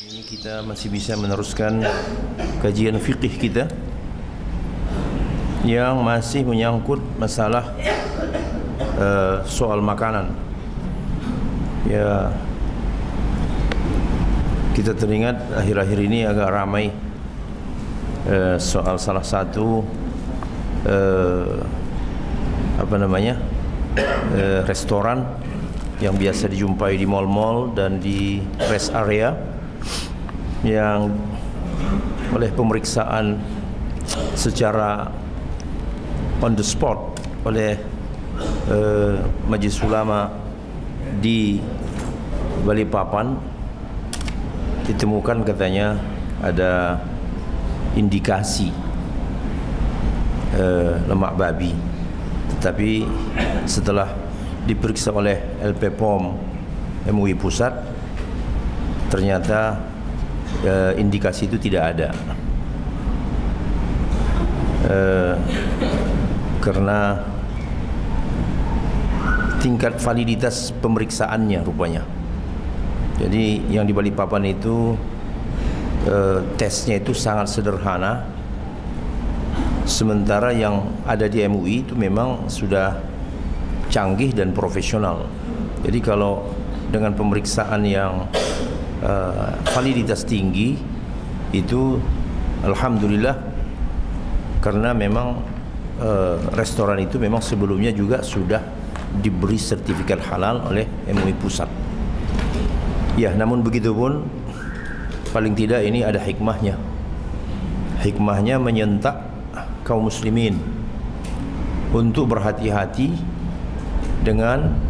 Ini kita masih bisa meneruskan kajian fikih kita yang masih menyangkut masalah soal makanan. Ya, kita teringat akhir-akhir ini agak ramai soal salah satu restoran yang biasa dijumpai di mal-mal dan di rest area, yang oleh pemeriksaan secara on the spot oleh Majelis Ulama di Balikpapan ditemukan katanya ada indikasi lemak babi, tetapi setelah diperiksa oleh LP POM MUI Pusat ternyata indikasi itu tidak ada, karena tingkat validitas pemeriksaannya rupanya. Jadi yang di Balikpapan itu tesnya itu sangat sederhana, sementara yang ada di MUI itu memang sudah canggih dan profesional. Jadi kalau dengan pemeriksaan yang validitas tinggi itu alhamdulillah, karena memang restoran itu memang sebelumnya juga sudah diberi sertifikat halal oleh MUI Pusat. Ya, namun begitu pun paling tidak ini ada hikmahnya. Hikmahnya menyentak kaum muslimin untuk berhati-hati dengan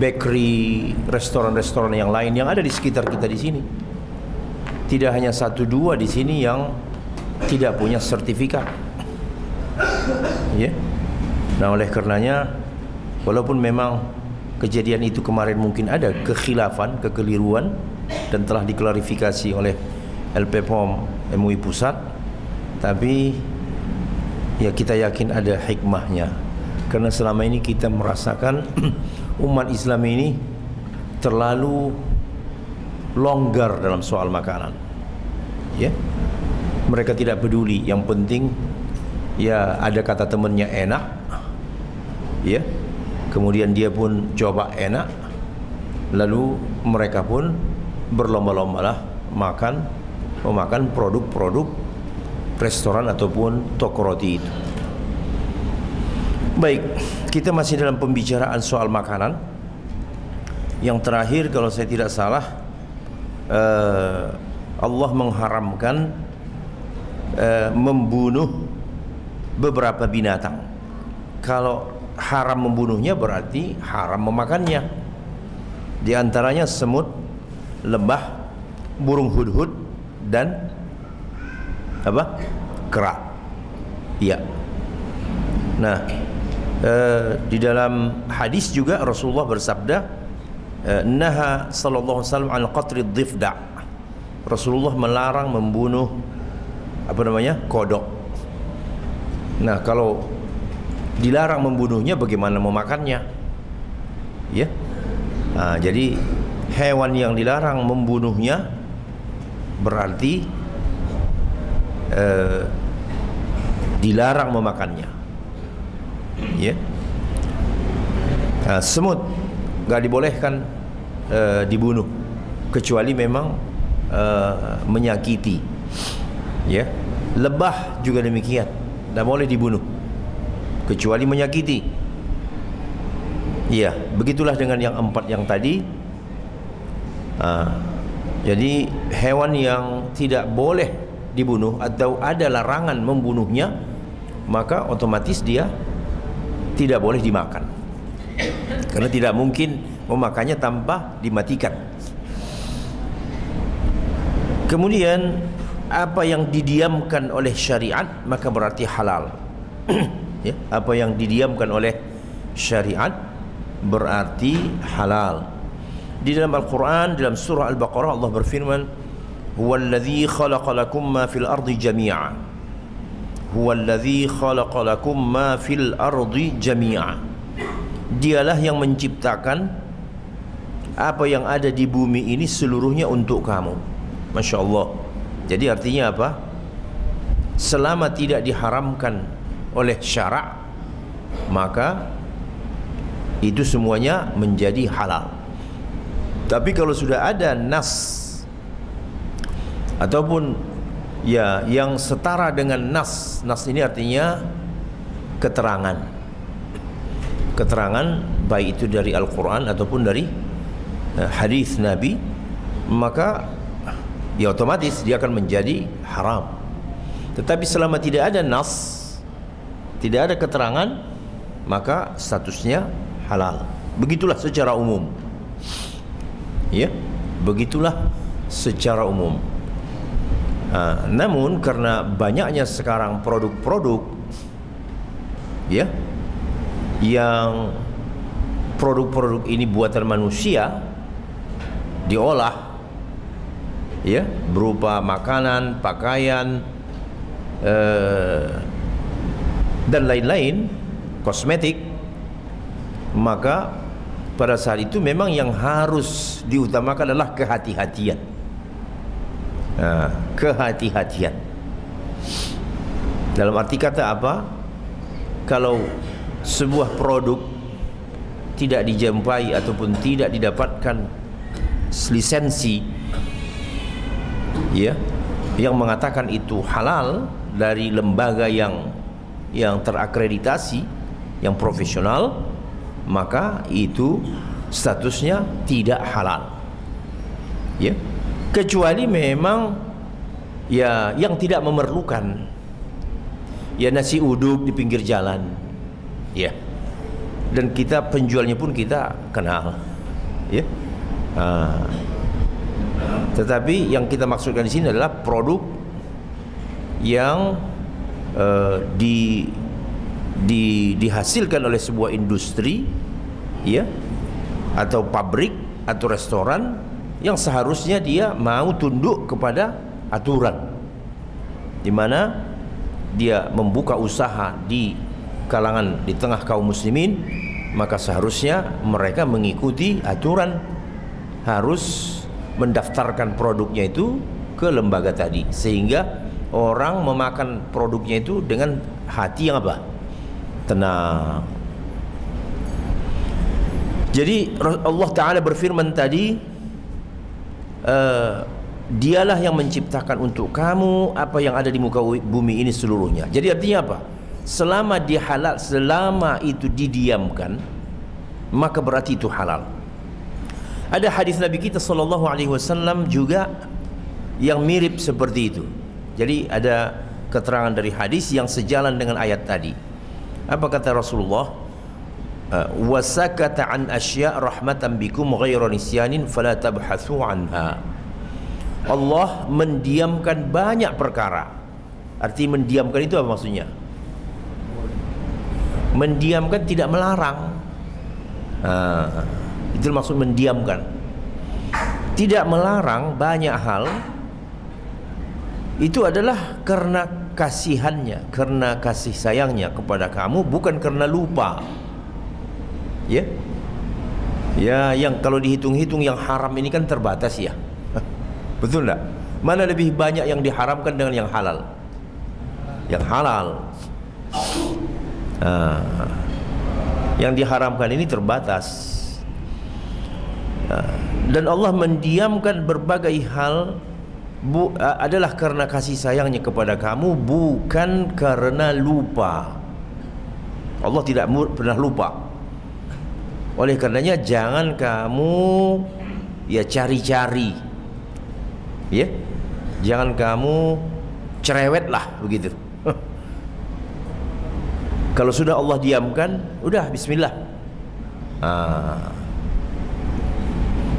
bakery, restoran-restoran yang lain yang ada di sekitar kita di sini. Tidak hanya satu dua di sini yang tidak punya sertifikat. Ya. Nah, oleh karenanya, walaupun memang kejadian itu kemarin mungkin ada kekhilafan, kekeliruan, dan telah diklarifikasi oleh LP POM MUI Pusat, tapi ya kita yakin ada hikmahnya. Karena selama ini kita merasakan umat Islam ini terlalu longgar dalam soal makanan. Ya, mereka tidak peduli. Yang penting ya ada kata temannya enak, ya, kemudian dia pun coba enak, lalu mereka pun berlomba-lombalah memakan produk-produk restoran ataupun toko roti itu. Baik, kita masih dalam pembicaraan soal makanan. Yang terakhir kalau saya tidak salah, Allah mengharamkan membunuh beberapa binatang. Kalau haram membunuhnya berarti haram memakannya. Di antaranya semut, lebah, burung hudhud, dan kera. Iya. Nah, di dalam hadis juga Rasulullah bersabda, naha sallallahu alaihi wasallam an qatri dhifda. Rasulullah melarang membunuh kodok. Nah, kalau dilarang membunuhnya, bagaimana memakannya? Ya. Nah, jadi hewan yang dilarang membunuhnya berarti dilarang memakannya. Ya. Nah, semut nggak dibolehkan dibunuh kecuali memang menyakiti. Ya. Lebah juga demikian, tidak boleh dibunuh kecuali menyakiti. Ya, begitulah dengan yang empat yang tadi. Jadi hewan yang tidak boleh dibunuh atau ada larangan membunuhnya, maka otomatis dia tidak boleh dimakan, karena tidak mungkin memakannya tanpa dimatikan. Kemudian apa yang didiamkan oleh syariat maka berarti halal. Ya, apa yang didiamkan oleh syariat berarti halal. Di dalam Al-Quran, dalam surah Al-Baqarah, Allah berfirman, huwallazi khalaqalakum ma fil ardi jami'a. Huwallazi khalaqalakum ma fil ardi jami'a. Dialah yang menciptakan apa yang ada di bumi ini seluruhnya untuk kamu. Masya Allah. Jadi artinya apa? Selama tidak diharamkan oleh syarak, maka itu semuanya menjadi halal. Tapi kalau sudah ada nas ataupun ya yang setara dengan nas, nas ini artinya keterangan, keterangan baik itu dari Al-Quran ataupun dari hadis Nabi, maka ya otomatis dia akan menjadi haram. Tetapi selama tidak ada nas, tidak ada keterangan, maka statusnya halal. Begitulah secara umum. Ya, begitulah secara umum. Namun karena banyaknya sekarang produk-produk ya yang produk-produk ini buatan manusia, diolah ya berupa makanan, pakaian dan lain-lain, kosmetik, maka pada saat itu memang yang harus diutamakan adalah kehati-hatian. Kehati-hatian dalam arti kata apa? Kalau sebuah produk tidak dijumpai ataupun tidak didapatkan lisensi ya yang mengatakan itu halal dari lembaga yang terakreditasi, yang profesional, maka itu statusnya tidak halal. Ya, kecuali memang ya yang tidak memerlukan, ya nasi uduk di pinggir jalan, ya, dan kita penjualnya pun kita kenal, ya. Tetapi yang kita maksudkan di sini adalah produk yang dihasilkan oleh sebuah industri, ya, atau pabrik atau restoran yang seharusnya dia mau tunduk kepada aturan, di mana dia membuka usaha di kalangan, di tengah kaum muslimin, maka seharusnya mereka mengikuti aturan, harus mendaftarkan produknya itu ke lembaga tadi, sehingga orang memakan produknya itu dengan hati yang apa? Tenang. Jadi Allah Ta'ala berfirman tadi, dialah yang menciptakan untuk kamu apa yang ada di muka bumi ini seluruhnya. Jadi artinya apa? Selama dia halal, selama itu didiamkan, maka berarti itu halal. Ada hadis Nabi kita sallallahu alaihi wasallam juga yang mirip seperti itu. Jadi ada keterangan dari hadis yang sejalan dengan ayat tadi. Apa kata Rasulullah? Wasakata an asya' rahmatan bikum ghayra nisyanin fala tabhatsu anha. Allah mendiamkan banyak perkara. Arti mendiamkan itu apa maksudnya? Mendiamkan, tidak melarang. Itu maksud mendiamkan. Tidak melarang banyak hal. Itu adalah karena kasihannya, karena kasih sayangnya kepada kamu, bukan karena lupa. Ya, ya, yang kalau dihitung-hitung yang haram ini kan terbatas ya. Betul enggak? Mana lebih banyak yang diharamkan dengan yang halal? Yang halal. Yang diharamkan ini terbatas. Dan Allah mendiamkan berbagai hal adalah karena kasih sayangnya kepada kamu, bukan karena lupa. Allah tidak pernah lupa. Oleh karenanya jangan kamu ya cari-cari, ya, jangan kamu cerewet lah begitu. Kalau sudah Allah diamkan, udah bismillah.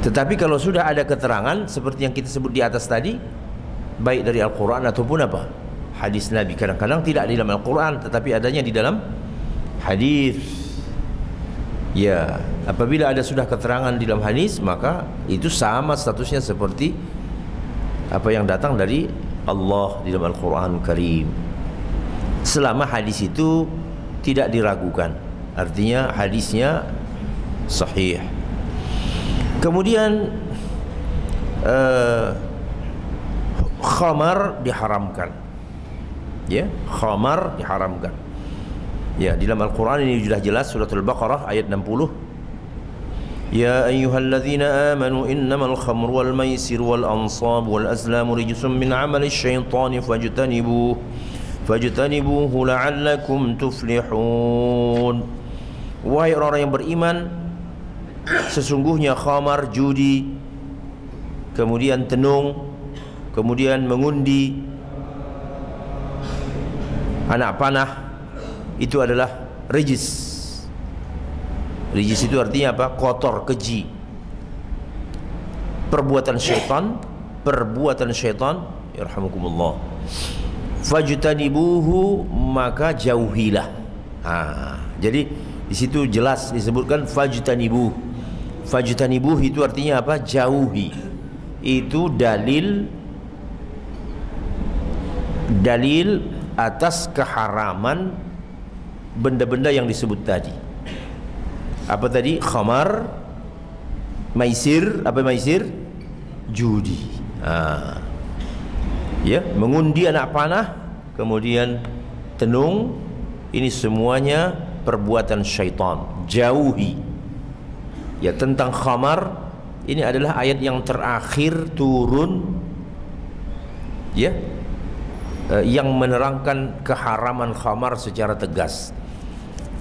Tetapi kalau sudah ada keterangan seperti yang kita sebut di atas tadi, baik dari Al-Quran ataupun apa, hadis Nabi, kadang-kadang tidak di dalam Al-Quran tetapi adanya di dalam hadis. Ya, apabila ada sudah keterangan di dalam hadis, maka itu sama statusnya seperti apa yang datang dari Allah di dalam Al-Quran Karim, selama hadis itu tidak diragukan, artinya hadisnya sahih. Kemudian khamar diharamkan. Ya, khamar diharamkan. Ya, di dalam Al-Qur'an ini sudah jelas, surah Al-Baqarah ayat 60. Ya ayyuhalladzina amanu innamal khamru wal maisir wal ansab wal azlamu rijsun min 'amali syaitani fajtanibuhu la'allakum tuflihun. Wahai orang yang beriman, sesungguhnya khamar, judi, kemudian tenung, kemudian mengundi, anak panah, itu adalah rijis. Rijis itu artinya apa? Kotor, keji. Perbuatan syaitan, yarhamukumullah. Fajtanibuhu, maka jauhilah. Jadi di situ jelas disebutkan fajtanibuh. Fajtanibuh itu artinya apa? Jauhi. Itu dalil atas keharaman benda-benda yang disebut tadi. Apa tadi? Khamar, maisir. Apa maisir? Judi. Ya, mengundi anak panah, kemudian tenung, ini semuanya perbuatan syaitan. Jauhi. Ya, tentang khamar, ini adalah ayat yang terakhir turun, ya, yang menerangkan keharaman khamar secara tegas.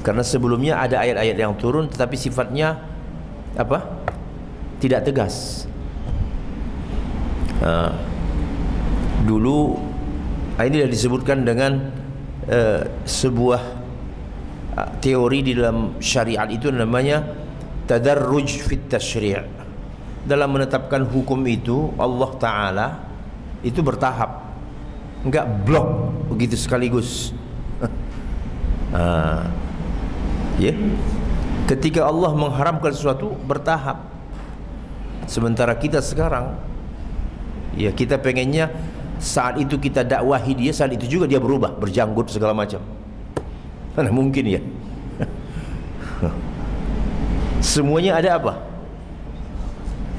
Karena sebelumnya ada ayat-ayat yang turun tetapi sifatnya apa? Tidak tegas. Dulu ini sudah disebutkan dengan sebuah teori di dalam syariat, itu namanya tadarruj fit tasyri'. Dalam menetapkan hukum itu Allah Ta'ala itu bertahap, enggak blok begitu sekaligus. Ya, ketika Allah mengharamkan sesuatu bertahap. Sementara kita sekarang, ya, kita pengennya saat itu kita dakwahi dia, saat itu juga dia berubah, berjanggut segala macam. Mana mungkin ya? Semuanya ada apa?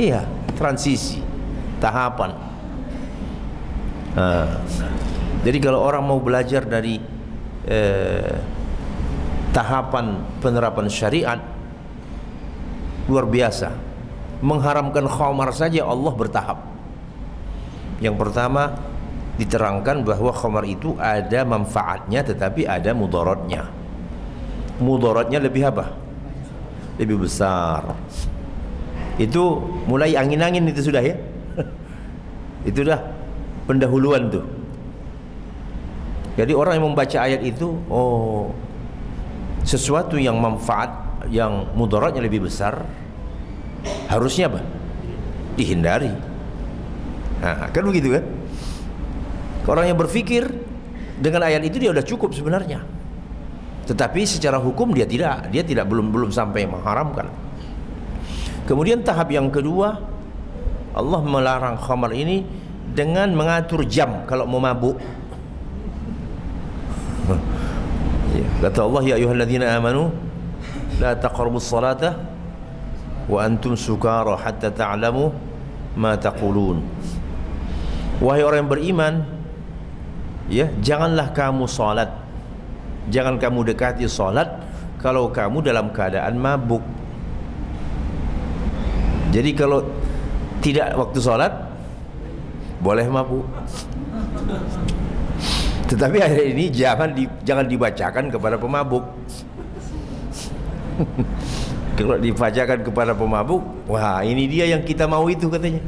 Iya, transisi, tahapan. Jadi kalau orang mau belajar dari tahapan penerapan syariat, luar biasa. Mengharamkan khamar saja Allah bertahap. Yang pertama diterangkan bahwa khamar itu ada manfaatnya tetapi ada mudaratnya. Mudaratnya lebih apa? Lebih besar. Itu mulai angin-angin itu sudah, ya. Itu dah pendahuluan tuh. Jadi orang yang membaca ayat itu, oh, sesuatu yang manfaat, yang mudaratnya lebih besar, harusnya apa? Dihindari. Kan begitu kan? Orang yang berpikir dengan ayat itu dia sudah cukup sebenarnya. Tetapi secara hukum dia tidak belum sampai mengharamkan. Kemudian tahap yang kedua, Allah melarang khamar ini dengan mengatur jam kalau mau mabuk. Kata Allah, ya ayyuhalladzina amanu la taqrabus salata wa antum sukara hatta ta'lamu ma taqulun. Wahai orang yang beriman, ya, janganlah kamu salat, jangan kamu dekati salat kalau kamu dalam keadaan mabuk. Jadi kalau tidak waktu salat boleh mabuk. Tetapi ayat ini jangan dibacakan kepada pemabuk. Kalau dibacakan kepada pemabuk, wah, ini dia yang kita mau itu katanya.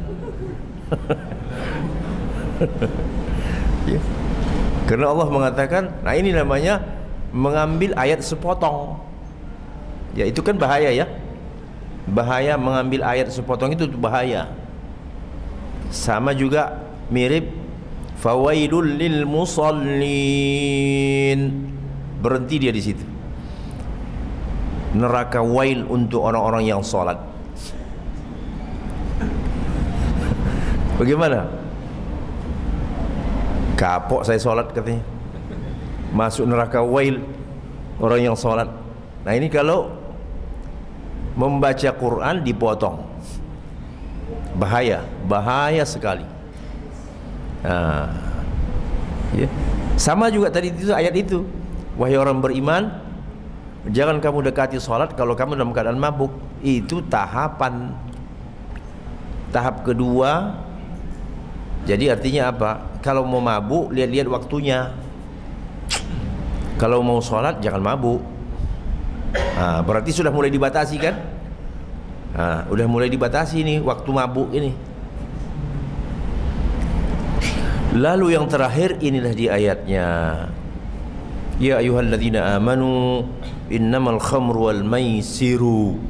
Ya. Karena Allah mengatakan, nah ini namanya mengambil ayat sepotong. Ya, itu kan bahaya, ya. Bahaya mengambil ayat sepotong itu bahaya. Sama juga mirip fawailul lil musallin. Berhenti dia di situ. Neraka wail untuk orang-orang yang salat. Bagaimana? Kapok saya salat katanya. Masuk neraka wail orang yang salat. Nah, ini kalau membaca Quran dipotong. bahaya sekali. Ya. Sama juga tadi itu ayat itu, wahai orang beriman, jangan kamu dekati sholat kalau kamu dalam keadaan mabuk. Itu tahapan. Tahap kedua. Jadi artinya apa? Kalau mau mabuk, lihat-lihat waktunya. Kalau mau sholat jangan mabuk. Berarti sudah mulai dibatasi kan? Udah mulai dibatasi ini waktu mabuk ini. Lalu yang terakhir inilah di ayatnya, ya ayyuhalladzina amanu innamal khamru wal maisiru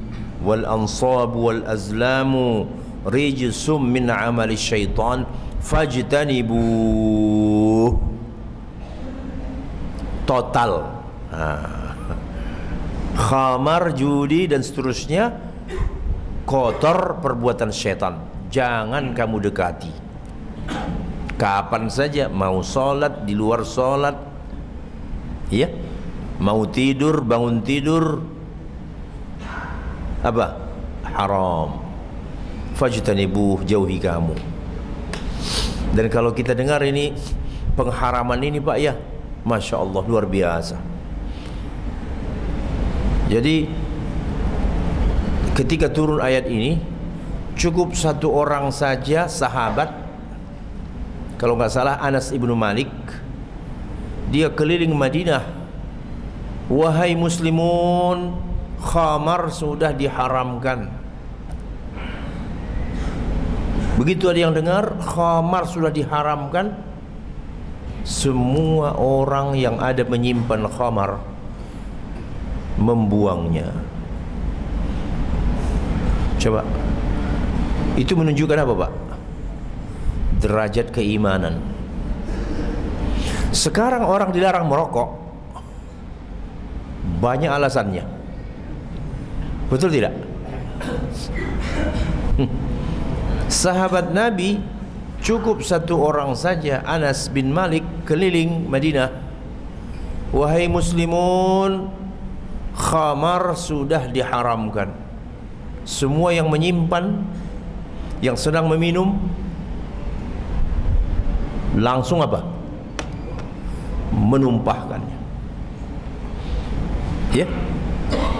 wal ansabu wal azlamu rijsum min amali syaitan fajtanibuh. Total. Khamar, judi dan seterusnya kotor, perbuatan syaitan, jangan kamu dekati. Kapan saja, mau sholat, di luar sholat, ya, mau tidur, bangun tidur, apa? Haram. Fajtanibuh, jauhi kamu. Dan kalau kita dengar ini pengharaman ini Pak ya, Masya Allah, luar biasa. Jadi ketika turun ayat ini, cukup satu orang saja sahabat, kalau nggak salah Anas ibnu Malik, dia keliling Madinah, wahai muslimun, khamar sudah diharamkan. Begitu ada yang dengar khamar sudah diharamkan, semua orang yang ada menyimpan khamar membuangnya. Coba, itu menunjukkan apa Pak? Derajat keimanan. Sekarang orang dilarang merokok, banyak alasannya, betul tidak? Sahabat Nabi cukup satu orang saja, Anas bin Malik, keliling Madinah, wahai muslimun, khamar sudah diharamkan. Semua yang menyimpan, yang sedang meminum, langsung apa? Menumpahkannya. Ya,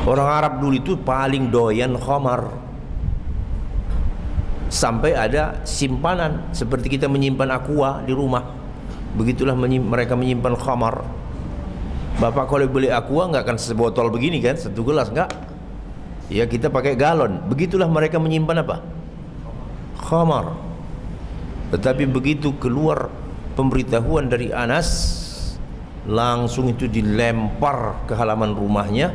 orang Arab dulu itu paling doyan khamar, sampai ada simpanan seperti kita menyimpan aqua di rumah. Begitulah mereka menyimpan khamar. Bapak kalau beli aqua nggak akan sebotol begini kan, satu gelas enggak. Ya, kita pakai galon. Begitulah mereka menyimpan apa? Khamar. Tetapi begitu keluar pemberitahuan dari Anas, langsung itu dilempar ke halaman rumahnya,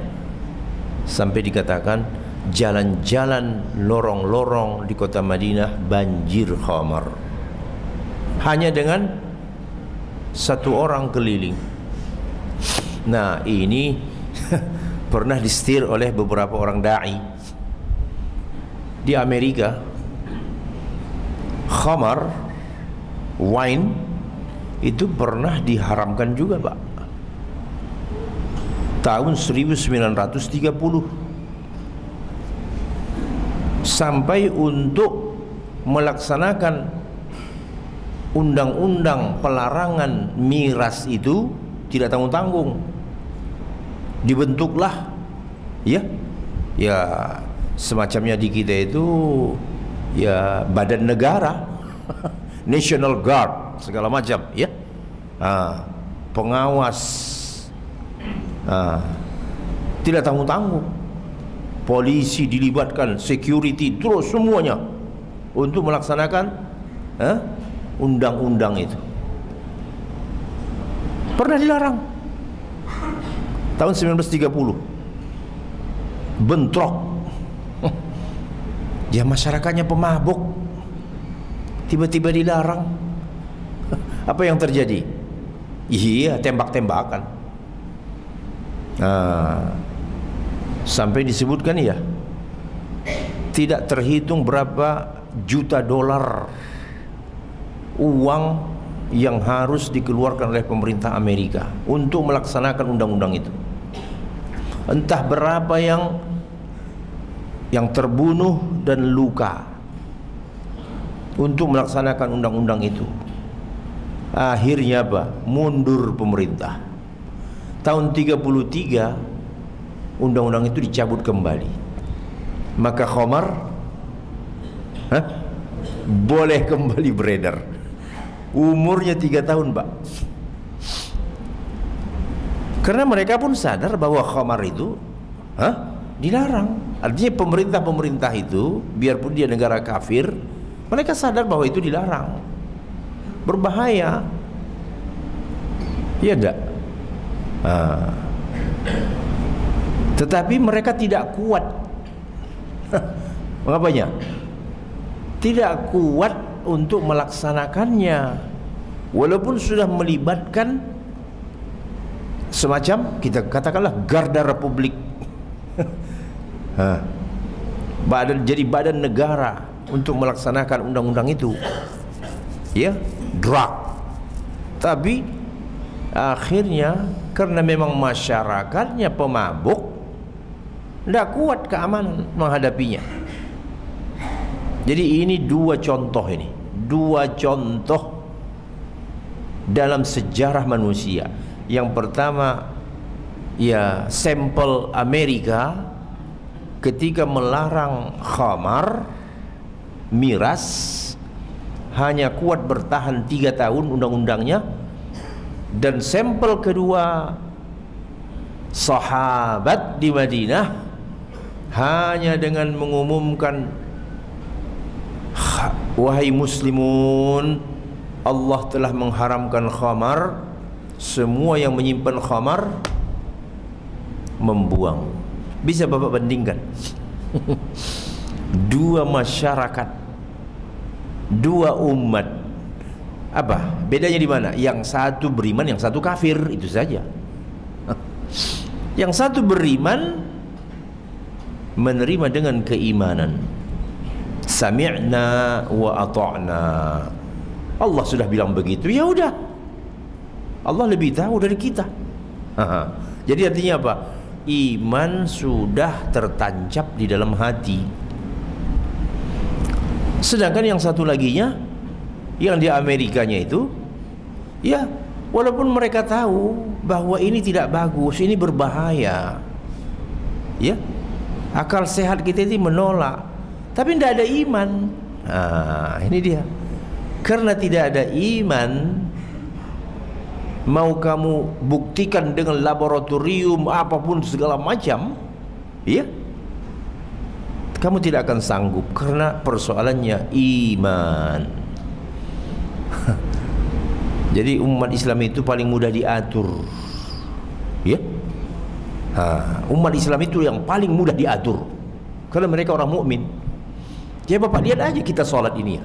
sampai dikatakan jalan-jalan, lorong-lorong di kota Madinah banjir khamar. Hanya dengan satu orang keliling. Nah, ini pernah disetir oleh beberapa orang da'i di Amerika. Khamar, wine, itu pernah diharamkan juga Pak, tahun 1930. Sampai untuk melaksanakan undang-undang pelarangan miras itu tidak tanggung-tanggung, dibentuklah ya semacamnya di kita itu ya badan negara National Guard segala macam ya, pengawas, tidak tanggung-tanggung, polisi dilibatkan, security, terus semuanya untuk melaksanakan undang-undang itu. Pernah dilarang tahun 1930, bentrok. Ya, masyarakatnya pemabuk, tiba-tiba dilarang. Apa yang terjadi? Iya, tembak-tembakan. Sampai disebutkan ya, tidak terhitung berapa juta dolar uang yang harus dikeluarkan oleh pemerintah Amerika untuk melaksanakan undang-undang itu. Entah berapa yang terbunuh dan luka. untuk melaksanakan undang-undang itu. Akhirnya apa? Mundur pemerintah. Tahun 33 undang-undang itu dicabut kembali. Maka khamar boleh kembali beredar. Umurnya 3 tahun, Pak. Karena mereka pun sadar bahwa khamar itu dilarang. Artinya pemerintah-pemerintah itu, biarpun dia negara kafir, mereka sadar bahwa itu dilarang, berbahaya. Iya enggak? Tetapi mereka tidak kuat. Mengapanya? Tidak kuat untuk melaksanakannya, walaupun sudah melibatkan semacam, kita katakanlah, garda republik. Jadi badan negara untuk melaksanakan undang-undang itu, ya, drag. Tapi akhirnya karena memang masyarakatnya pemabuk, tidak kuat keamanan menghadapinya. Jadi ini dua contoh dalam sejarah manusia. Yang pertama, ya, sampel Amerika ketika melarang khamar, miras, hanya kuat bertahan 3 tahun undang-undangnya. Dan sampel kedua, sahabat di Madinah, hanya dengan mengumumkan, wahai muslimun, Allah telah mengharamkan khamar, semua yang menyimpan khamar membuang. Bisa Bapak bandingkan dua masyarakat, dua umat, apa bedanya di mana? Yang satu beriman, yang satu kafir, itu saja. Yang satu beriman, menerima dengan keimanan, sami'na wa ata'na. Allah sudah bilang begitu, ya udah, Allah lebih tahu dari kita. Jadi artinya apa? Iman sudah tertancap di dalam hati. Sedangkan yang satu laginya, yang di Amerikanya itu, ya, walaupun mereka tahu bahwa ini tidak bagus, ini berbahaya, ya, akal sehat kita ini menolak, tapi tidak ada iman. Ini dia. Karena tidak ada iman, mau kamu buktikan dengan laboratorium apapun segala macam, ya, kamu tidak akan sanggup, karena persoalannya iman. Jadi umat Islam itu paling mudah diatur, ya. Umat Islam itu yang paling mudah diatur, karena mereka orang mukmin. Ya Bapak lihat aja kita sholat ini,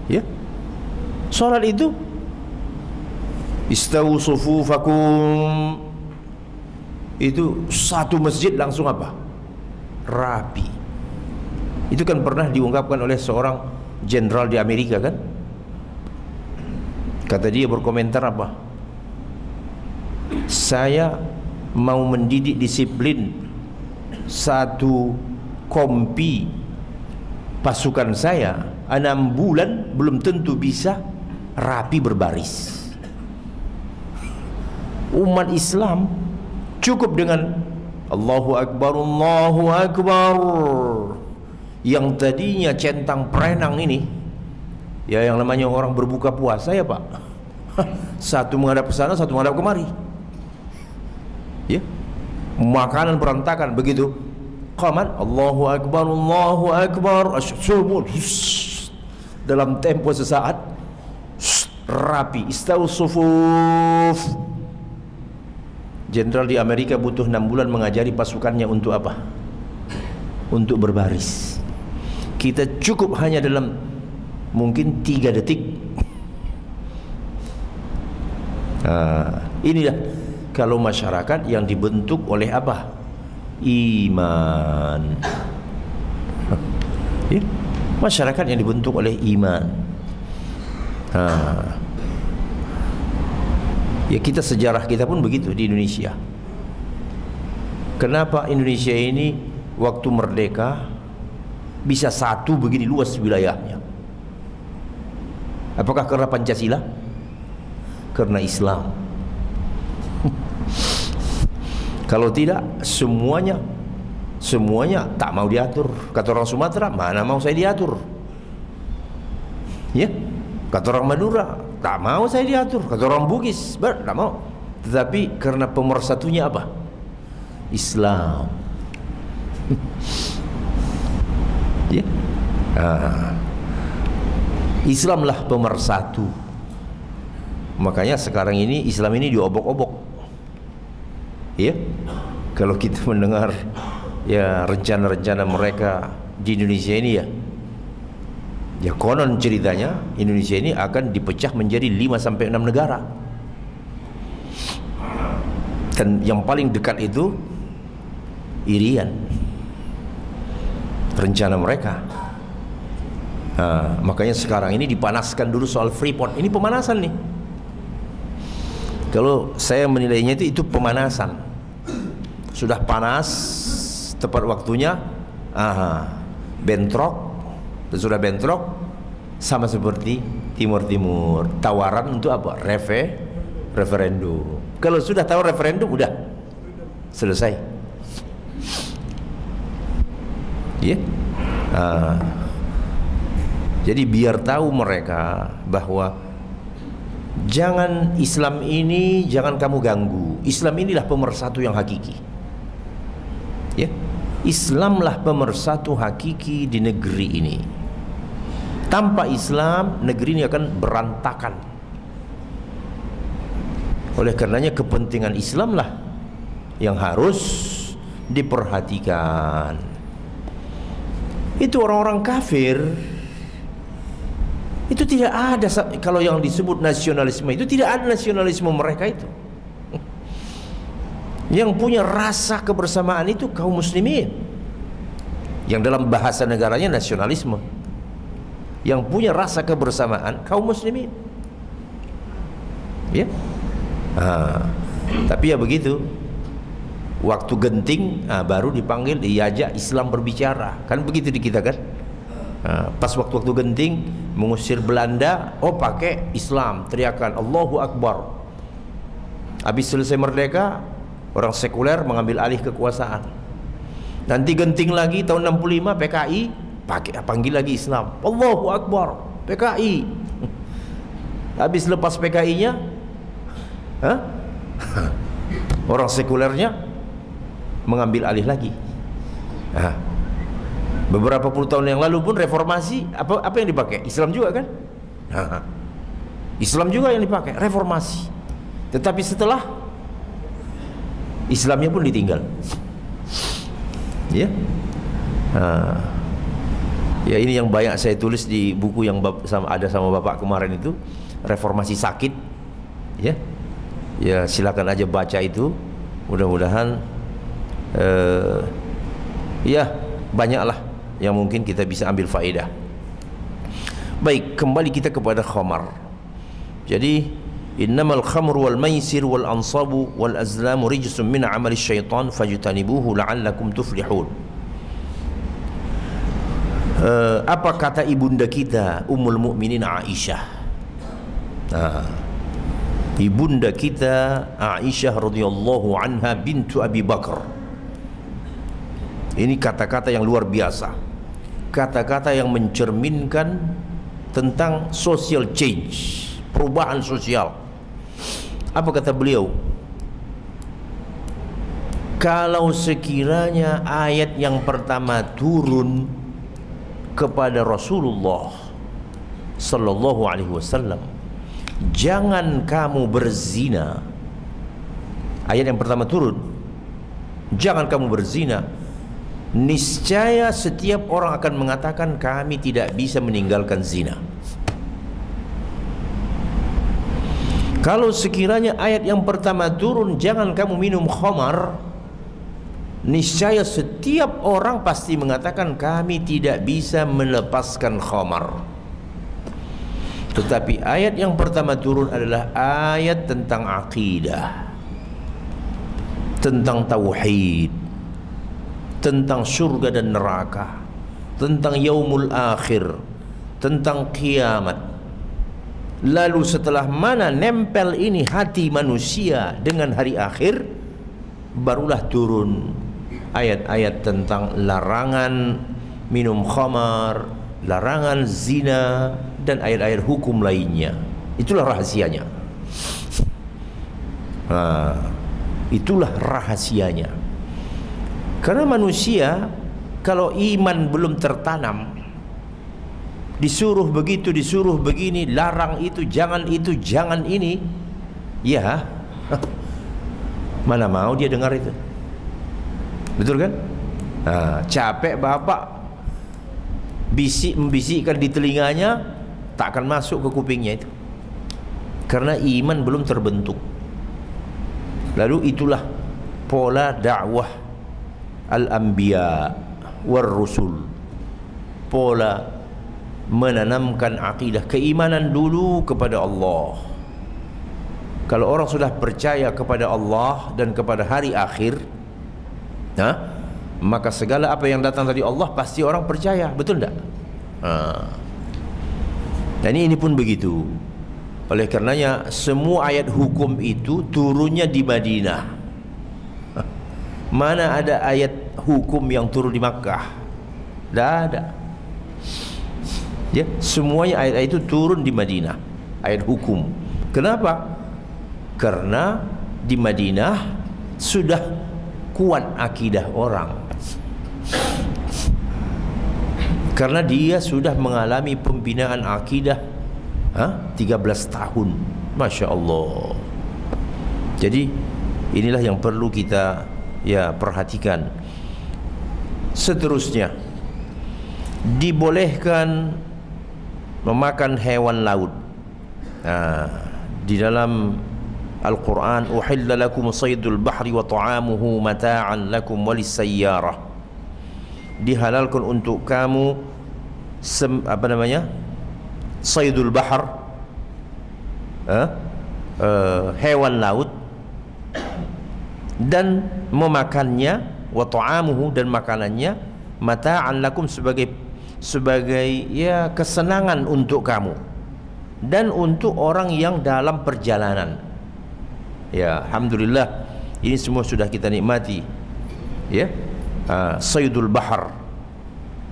ya, sholat itu istawu sufufakum, itu satu masjid langsung apa? Rapi. Itu kan pernah diungkapkan oleh seorang jenderal di Amerika, kan? Kata dia, berkomentar apa? Saya mau mendidik disiplin satu kompi pasukan saya, 6 bulan belum tentu bisa rapi berbaris. Umat Islam cukup dengan Allahu Akbar, Allahu Akbar, yang tadinya centang perenang ini, ya, yang namanya orang berbuka puasa, ya Pak, satu menghadap ke sana, satu menghadap kemari, ya, makanan berantakan. Begitu qamat, Allahu Akbar, Allahu Akbar, dalam tempo sesaat rapi, istawu sufuf. Jenderal di Amerika butuh 6 bulan mengajari pasukannya untuk apa? Untuk berbaris. Kita cukup hanya dalam mungkin 3 detik. Inilah kalau masyarakat yang dibentuk oleh apa? Iman. Ya? Masyarakat yang dibentuk oleh iman. Ya, kita, sejarah kita pun begitu di Indonesia. Kenapa Indonesia ini waktu merdeka bisa satu begini luas wilayahnya? Apakah karena Pancasila? Karena Islam. Kalau tidak, semuanya tak mau diatur. Kata orang Sumatera, mana mau saya diatur? Ya, kata orang Madura, tak mau saya diatur. Kata orang Bugis, tak mau. Tetapi karena pemersatunya apa? Islam. Ya, Islamlah pemersatu. Makanya sekarang ini Islam ini diobok-obok. Ya, kalau kita mendengar ya rencana-rencana mereka di Indonesia ini ya konon ceritanya Indonesia ini akan dipecah menjadi 5-6 negara. Dan yang paling dekat itu Irian, rencana mereka. Makanya sekarang ini dipanaskan dulu soal Freeport. Ini pemanasan nih. Kalau saya menilainya itu pemanasan. Sudah panas, tepat waktunya bentrok. Dan sudah bentrok, sama seperti Timur-Timur, tawaran untuk apa? Referendum. Kalau sudah tahu referendum, udah selesai. Ya. Jadi biar tahu mereka bahwa jangan Islam ini jangan kamu ganggu. Islam inilah pemersatu yang hakiki. Ya, Islamlah pemersatu hakiki di negeri ini. Tanpa Islam, negeri ini akan berantakan. Oleh karenanya kepentingan Islamlah yang harus diperhatikan. Itu orang-orang kafir, itu tidak ada. Kalau yang disebut nasionalisme itu tidak ada nasionalisme mereka itu. Yang punya rasa kebersamaan itu kaum muslimin, yang dalam bahasa negaranya nasionalisme. Yang punya rasa kebersamaan kaum muslimin. Ya. Tapi ya begitu. Waktu genting baru dipanggil, diajak Islam berbicara. Kan begitu di kita kan. Pas waktu-waktu genting mengusir Belanda, pakai Islam, teriakan Allahu Akbar. Habis selesai merdeka, orang sekuler mengambil alih kekuasaan. Nanti genting lagi tahun 65 PKI panggil lagi Islam, Allahu Akbar, PKI. Habis lepas PKI-nya, orang sekulernya mengambil alih lagi. Beberapa puluh tahun yang lalu pun reformasi, apa yang dipakai? Islam juga kan? Islam juga yang dipakai, reformasi. Tetapi setelah Islamnya pun ditinggal. Ya. Ya ini yang banyak saya tulis di buku yang ada sama Bapak kemarin itu, reformasi sakit. Ya. Ya silakan aja baca itu. Mudah-mudahan ya banyaklah yang mungkin kita bisa ambil faedah. Baik, kembali kita kepada khamar. Jadi innamal khamru wal maisir wal ansabu wal azlamu rijsun min amali syaitan fajtanibuhu la'allakum tuflihun. Apa kata ibunda kita Ummul Mukminin Aisyah? Ibunda kita Aisyah radhiyallahu anha bintu Abi Bakar. Ini kata-kata yang luar biasa, kata-kata yang mencerminkan tentang social change, perubahan sosial. Apa kata beliau? Kalau sekiranya ayat yang pertama turun kepada Rasulullah sallallahu alaihi wasallam, jangan kamu berzina. Ayat yang pertama turun, jangan kamu berzina. Niscaya setiap orang akan mengatakan kami tidak bisa meninggalkan zina. Kalau sekiranya ayat yang pertama turun, jangan kamu minum khamar, niscaya setiap orang pasti mengatakan kami tidak bisa melepaskan khamar. Tetapi ayat yang pertama turun adalah ayat tentang akidah, tentang tauhid, tentang surga dan neraka, tentang yaumul akhir, tentang kiamat. Lalu setelah mana nempel ini hati manusia dengan hari akhir, barulah turun ayat-ayat tentang larangan minum khamar, larangan zina, dan ayat-ayat hukum lainnya. Itulah rahasianya. Itulah rahasianya. Karena manusia kalau iman belum tertanam, disuruh begitu, disuruh begini, larang itu, jangan ini, ya mana mau dia dengar itu. Betul kan? Capek bapak membisikkan di telinganya, tak akan masuk ke kupingnya itu, karena iman belum terbentuk. Lalu itulah pola dakwah al-anbiya war rusul, pola menanamkan akidah keimanan dulu kepada Allah. Kalau orang sudah percaya kepada Allah dan kepada hari akhir, maka segala apa yang datang dari Allah pasti orang percaya, betul tidak? Dan ini pun begitu. Oleh karenanya semua ayat hukum itu turunnya di Madinah. Mana ada ayat hukum yang turun di Makkah? Tidak ada. Ya, semuanya ayat-ayat itu turun di Madinah, ayat hukum. Kenapa? Karena di Madinah sudah kuat akidah orang, karena dia sudah mengalami pembinaan akidah 13 tahun. Masya Allah. Jadi inilah yang perlu kita perhatikan. Seterusnya, dibolehkan memakan hewan laut. Di dalam Al-Quran, uhilla lakum saydul bahri wa ta'amuhu mata'an lakum walisayyarah. Dihalalkan untuk kamu saydul bahar, hewan laut, dan memakannya, wa ta'amuhu, dan makanannya, mata'an lakum, sebagai kesenangan untuk kamu dan untuk orang yang dalam perjalanan. Ya, alhamdulillah ini semua sudah kita nikmati. Ya, saydul bahar,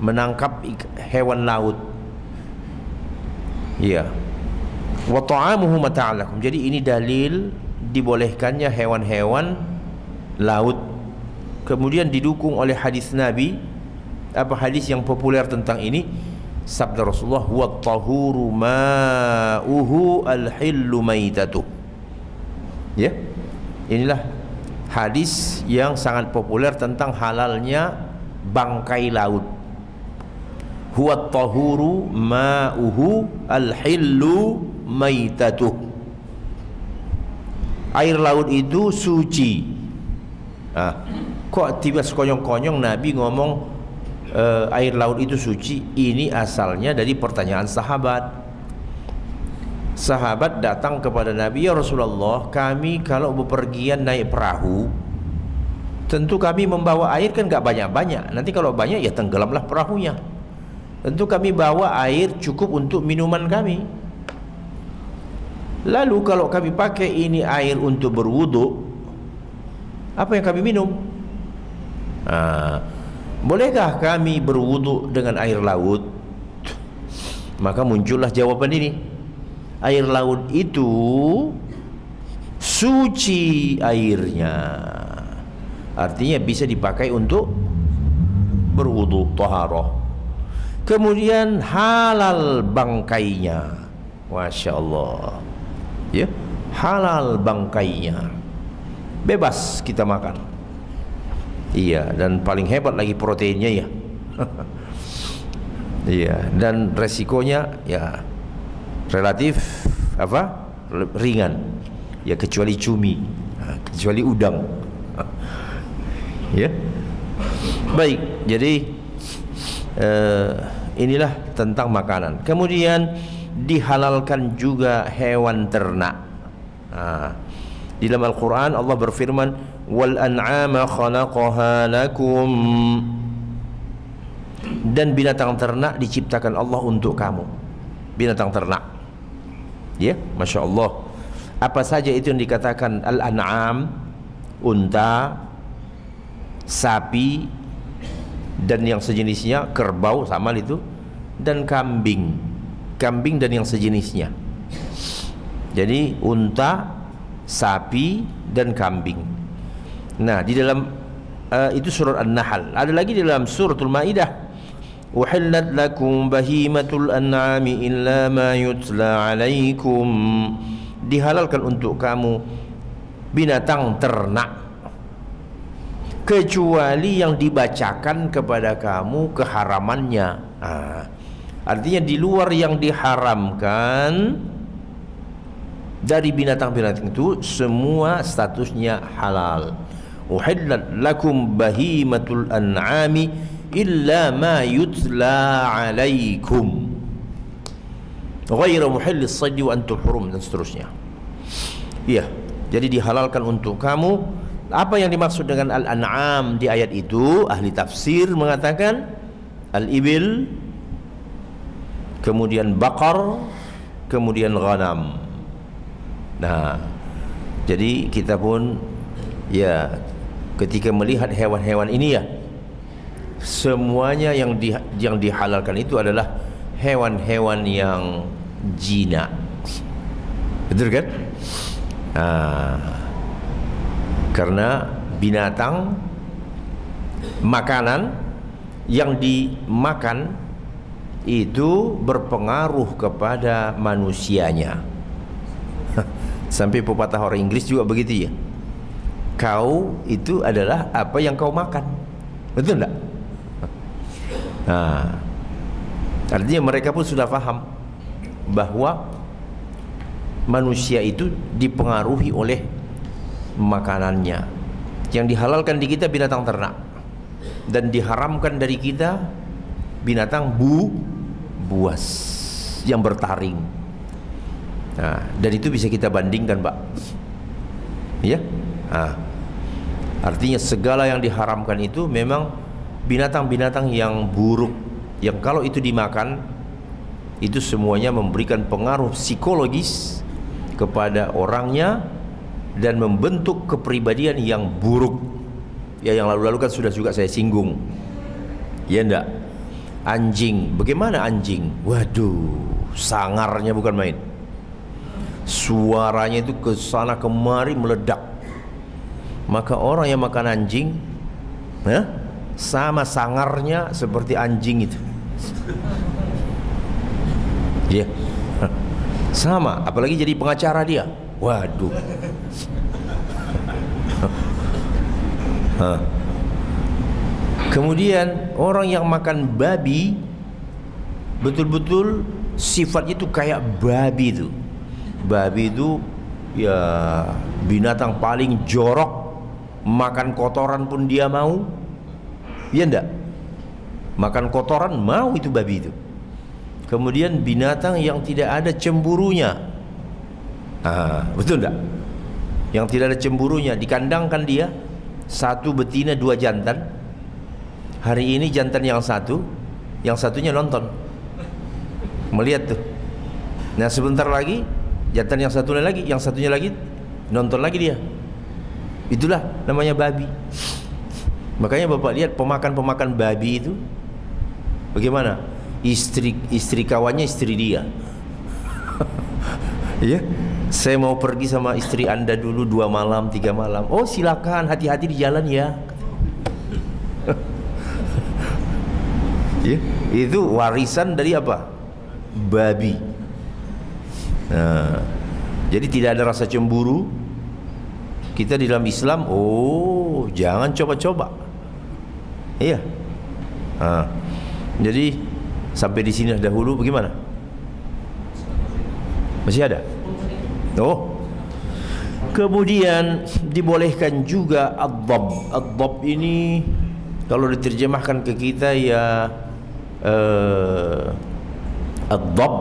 menangkap hewan laut. Ya, wa ta'amuhu mata'an lakum. Jadi ini dalil dibolehkannya hewan-hewan laut. Kemudian didukung oleh hadis Nabi. Apa hadis yang populer tentang ini? Sabda Rasulullah, wa tahuru ma'uhu al-hillu maitatuh. Ya, inilah hadis yang sangat populer tentang halalnya bangkai laut. Huwa tahuru ma'uhu al-hillu maitatuh. Air laut itu suci. Kok tiba sekonyong-konyong Nabi ngomong air laut itu suci? Ini asalnya dari pertanyaan sahabat. Sahabat datang kepada Nabi, ya Rasulullah, kami kalau bepergian naik perahu, tentu kami membawa air kan gak banyak-banyak. Nanti kalau banyak ya tenggelamlah perahunya. Tentu kami bawa air cukup untuk minuman kami. Lalu kalau kami pakai ini air untuk berwudu, apa yang kami minum? Bolehkah kami berwudu dengan air laut? Maka muncullah jawaban ini. Air laut itu suci airnya, artinya bisa dipakai untuk berwudu, taharah. Kemudian halal bangkainya. Masya Allah. Ya, halal bangkainya, bebas kita makan. Iya, dan paling hebat lagi proteinnya ya. Iya, dan resikonya ya relatif ringan. Ya, kecuali cumi, kecuali udang. Ya. Baik, jadi inilah tentang makanan. Kemudian dihalalkan juga hewan ternak. Di dalam Al-Quran Allah berfirman, wal an'ama khalaqaha lakum, dan binatang ternak diciptakan Allah untuk kamu. Binatang ternak Ya, Masya Allah. Apa saja itu yang dikatakan al-an'am, unta, sapi, dan yang sejenisnya, kerbau sama itu, dan kambing, kambing dan yang sejenisnya. Jadi unta, sapi, dan kambing. Nah, di dalam itu surat An-Nahl. Ada lagi di dalam suratul Maidah, uhillat lakum bahimatul an'ami illa ma yutla alaikum, dihalalkan untuk kamu binatang ternak kecuali yang dibacakan kepada kamu keharamannya. Artinya di luar yang diharamkan dari binatang-binatang itu semua statusnya halal. Uhillat lakum bahimatul an'ami illa ma yutla alaikum ghairu muhillis sayd wa antum hurum, dan seterusnya. Iya, jadi dihalalkan untuk kamu. Apa yang dimaksud dengan al-an'am di ayat itu? Ahli tafsir mengatakan al-ibil, kemudian baqar, kemudian ghanam. Nah, jadi kita pun ya ketika melihat hewan-hewan ini ya, semuanya yang dihalalkan itu adalah hewan-hewan yang jina. Betul kan? Karena binatang, makanan yang dimakan itu berpengaruh kepada manusianya. Sampai pepatah orang Inggris juga begitu ya, kau itu adalah apa yang kau makan. Betul enggak? Artinya mereka pun sudah paham bahwa manusia itu dipengaruhi oleh makanannya. Yang dihalalkan di kita binatang ternak, dan diharamkan dari kita binatang buas yang bertaring. Dan itu bisa kita bandingkan, Pak. Ya. Artinya segala yang diharamkan itu memang binatang-binatang yang buruk, yang kalau itu dimakan itu semuanya memberikan pengaruh psikologis kepada orangnya dan membentuk kepribadian yang buruk. Ya, yang lalu-lalu kan sudah juga saya singgung. Ya enggak? Anjing, bagaimana anjing? Waduh, sangarnya bukan main. Suaranya itu ke sana kemari meledak. Maka orang yang makan anjing, sama sangarnya seperti anjing itu. Ya, sama. Apalagi jadi pengacara dia. Waduh. Kemudian orang yang makan babi, betul-betul sifatnya itu kayak babi itu. Babi itu ya binatang paling jorok, makan kotoran pun dia mau. Iya enggak? Makan kotoran mau itu babi itu. Kemudian binatang yang tidak ada cemburunya. Betul enggak? Yang tidak ada cemburunya, dikandangkan dia, satu betina dua jantan. Hari ini jantan yang satu, yang satunya nonton, melihat tuh. Nah sebentar lagi jantan yang satunya lagi nonton lagi dia. Itulah namanya babi. Makanya Bapak lihat pemakan babi itu bagaimana? Istri kawannya istri dia. Ya, saya mau pergi sama istri Anda dulu 2 malam 3 malam. Oh silakan, hati-hati di jalan ya. Ya, itu warisan dari apa? Babi. Nah, jadi tidak ada rasa cemburu. Kita di dalam Islam, jangan coba-coba. Iya. Jadi sampai di sini dahulu bagaimana? Masih ada? Kemudian dibolehkan juga ad-dhab. Ad-dhab ini kalau diterjemahkan ke kita ya ad-dhab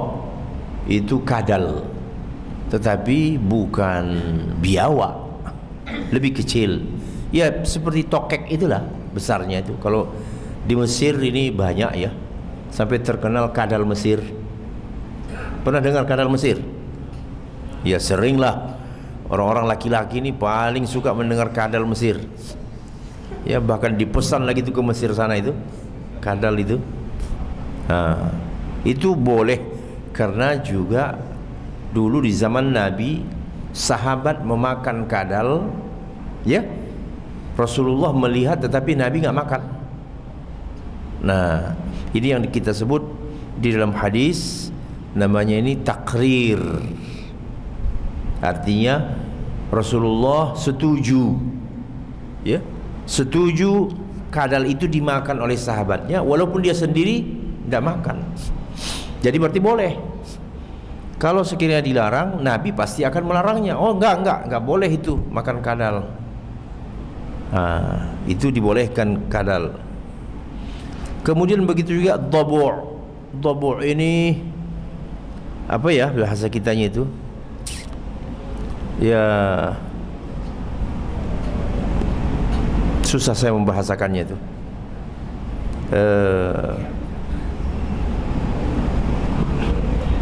itu kadal, tetapi bukan biawak, lebih kecil. Ya seperti tokek itulah besarnya itu. Kalau di Mesir ini banyak ya, sampai terkenal kadal Mesir. Pernah dengar kadal Mesir? Ya seringlah orang-orang laki-laki ini paling suka mendengar kadal Mesir. Ya bahkan dipesan lagi tuh ke Mesir sana itu kadal itu. Nah, itu boleh karena juga dulu di zaman Nabi sahabat memakan kadal, ya Rasulullah melihat tetapi Nabi nggak makan. Nah, ini yang kita sebut di dalam hadis namanya ini takrir. Artinya Rasulullah setuju, ya, setuju kadal itu dimakan oleh sahabatnya walaupun dia sendiri tidak makan. Jadi berarti boleh. Kalau sekiranya dilarang, Nabi pasti akan melarangnya. Oh enggak boleh itu makan kadal. Nah, itu dibolehkan kadal. Kemudian begitu juga dhabu'. Dhabu' ini apa ya bahasa kitanya itu? Ya susah saya membahasakannya itu.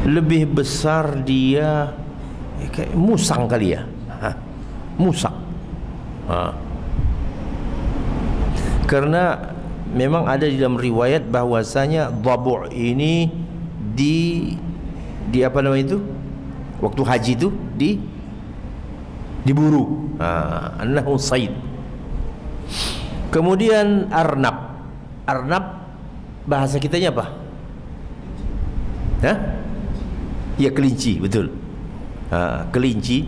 Lebih besar dia kayak musang kali ya. Musang. Karena memang ada di dalam riwayat bahwasanya dhabu' ini di apa namanya itu? Waktu haji itu diburu. Annahu sayd. Kemudian arnab. Arnab bahasa kitanya apa? Ya kelinci, betul. Kelinci.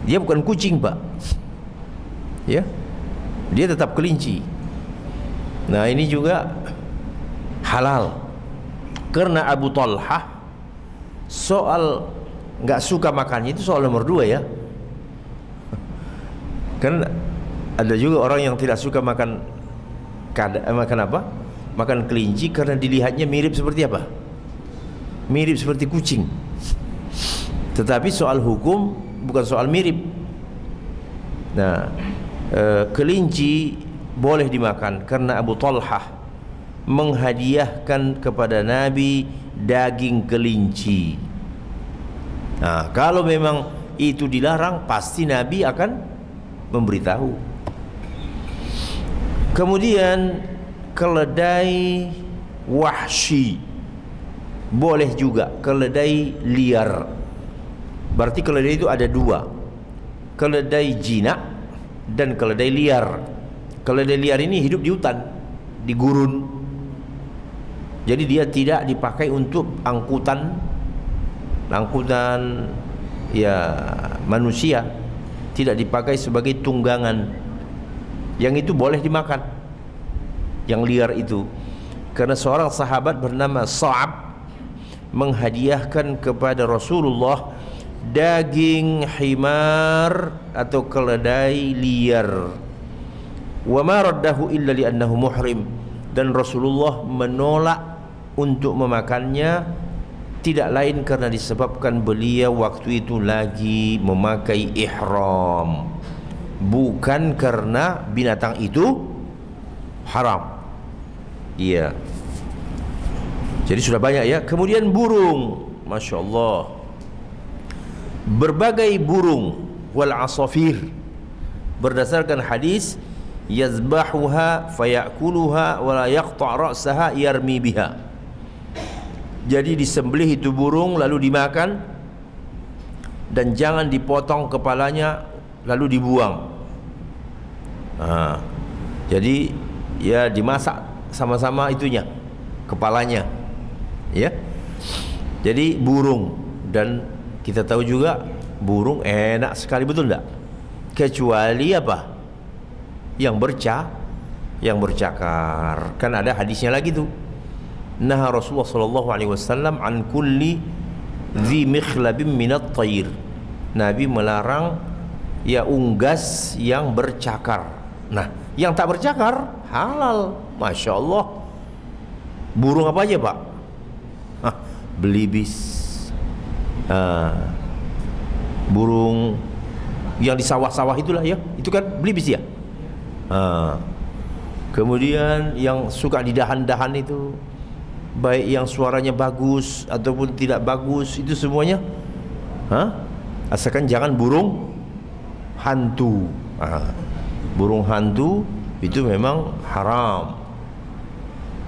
Dia bukan kucing, Pak. Ya. Dia tetap kelinci. Nah, ini juga halal. Karena Abu Talhah soal nggak suka makannya itu soal nomor 2 ya. Kan ada juga orang yang tidak suka makan apa? Makan kelinci karena dilihatnya mirip seperti apa? Mirip seperti kucing. Tetapi soal hukum bukan soal mirip. Nah, kelinci boleh dimakan karena Abu Talhah menghadiahkan kepada Nabi daging kelinci. Nah, kalau memang itu dilarang, pasti Nabi akan memberitahu. Kemudian keledai wahsy boleh juga, keledai liar. Berarti keledai itu ada 2, keledai jinak dan keledai liar. Keledai liar ini hidup di hutan, di gurun. Jadi dia tidak dipakai untuk angkutan ya manusia, tidak dipakai sebagai tunggangan. Yang itu boleh dimakan, yang liar itu, karena seorang sahabat bernama Sa'ab menghadiahkan kepada Rasulullah daging himar atau keledai liar. Wa ma raddahu illa li'annahu muhrim, dan Rasulullah menolak untuk memakannya tidak lain karena disebabkan beliau waktu itu lagi memakai ihram, bukan karena binatang itu haram. Iya. Jadi sudah banyak ya. Kemudian burung, Masya Allah, berbagai burung, wal asafir, berdasarkan hadis yazbahuha fayakuluha wala yaqta' ra'saha yarmi biha. Jadi disembelih itu burung lalu dimakan dan jangan dipotong kepalanya lalu dibuang. Jadi ya dimasak sama-sama itunya, kepalanya, ya. Jadi burung, dan kita tahu juga burung enak sekali, betul enggak? Kecuali apa? Yang bercakar. Kan ada hadisnya lagi tuh. Nah, Rasulullah sallallahu alaihi wasallam an kulli dzi mikhlabin minat tayr. Nabi melarang ya unggas yang bercakar. Nah, yang tak bercakar halal. Masya Allah. Burung apa aja, Pak? Belibis. Burung yang di sawah-sawah itulah ya. Itu kan belibis ya. Kemudian yang suka di dahan-dahan itu, baik yang suaranya bagus ataupun tidak bagus, itu semuanya asalkan jangan burung hantu. Burung hantu itu memang haram.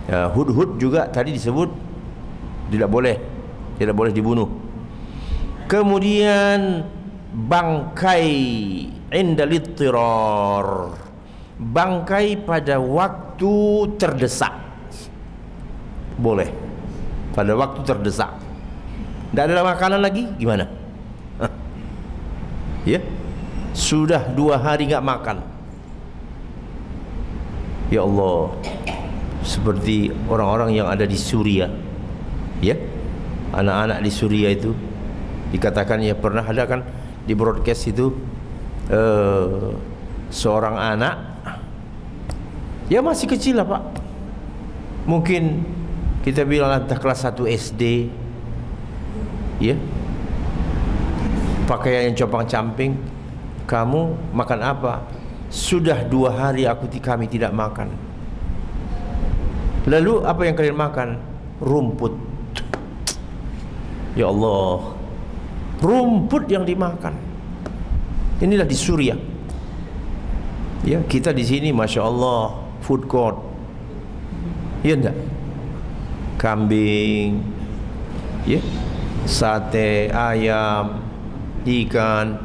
Hudhud juga tadi disebut tidak boleh dibunuh. Kemudian bangkai indal ittirar, bangkai pada waktu terdesak, boleh pada waktu terdesak. Tidak ada makanan lagi, gimana? Ya, sudah 2 hari nggak makan. Ya Allah, seperti orang-orang yang ada di Suriah, ya, anak-anak di Suriah itu dikatakan, ya pernah ada kan di broadcast itu seorang anak, ya masih kecil lah Pak, mungkin kita bilang entah kelas 1 SD, ya, pakaian yang compang-camping. Kamu makan apa? Sudah 2 hari kami tidak makan. Lalu apa yang kalian makan? Rumput. Ya Allah, rumput yang dimakan. Inilah di Suriah. Ya, kita di sini masya Allah food court, ya enggak? Kambing, ya, sate ayam, ikan.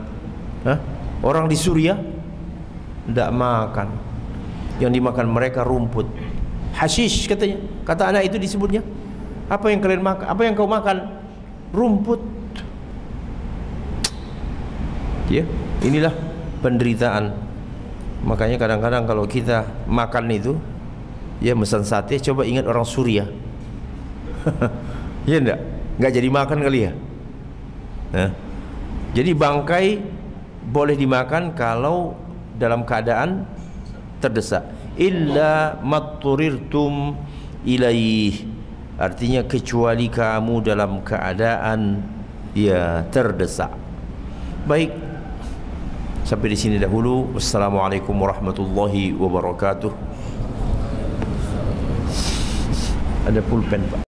Orang di Suriah tidak makan. Yang dimakan mereka rumput, hashish katanya. Kata anak itu disebutnya, apa yang kalian makan? Apa yang kau makan? Rumput. Ya, inilah penderitaan. Makanya kadang-kadang kalau kita makan itu, ya pesan sate, coba ingat orang Suriah. Ya enggak jadi makan kali ya. Jadi bangkai boleh dimakan kalau dalam keadaan terdesak. Illa matturirtum ilaih, artinya kecuali kamu dalam keadaan ya terdesak. Baik, sampai di sini dahulu. Wassalamualaikum warahmatullahi wabarakatuh. Ada pulpen Pak.